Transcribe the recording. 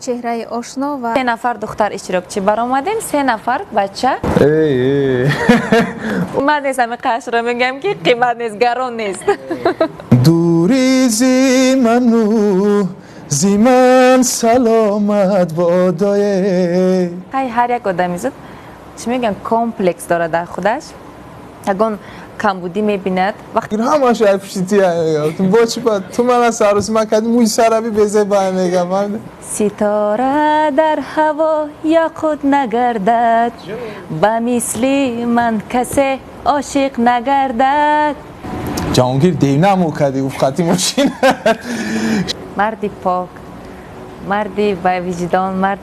چهره آشنا و 3 نفر دختر اشتراکچی برآمدیم، 3 نفر بچه. من نیستم قش رو میگم که قیمت نیست، گران نیست. دوری زیمنو زیمن سلامت بادای. هر یک آدمی زود چی میگن کامپلکس داره در خودش، اگه کمبودی میبیند وقتی همش افشیتی تو با چی با تو من از عروسی من کردی موی سرابی بزه با میگم من ستاره در هوا یا خود نگردد با مثلی من کسی عاشق نگردد. جهانگیر دیونم کردی گفت خطی ماشین مردی پاک، مردی با وجدان، مرد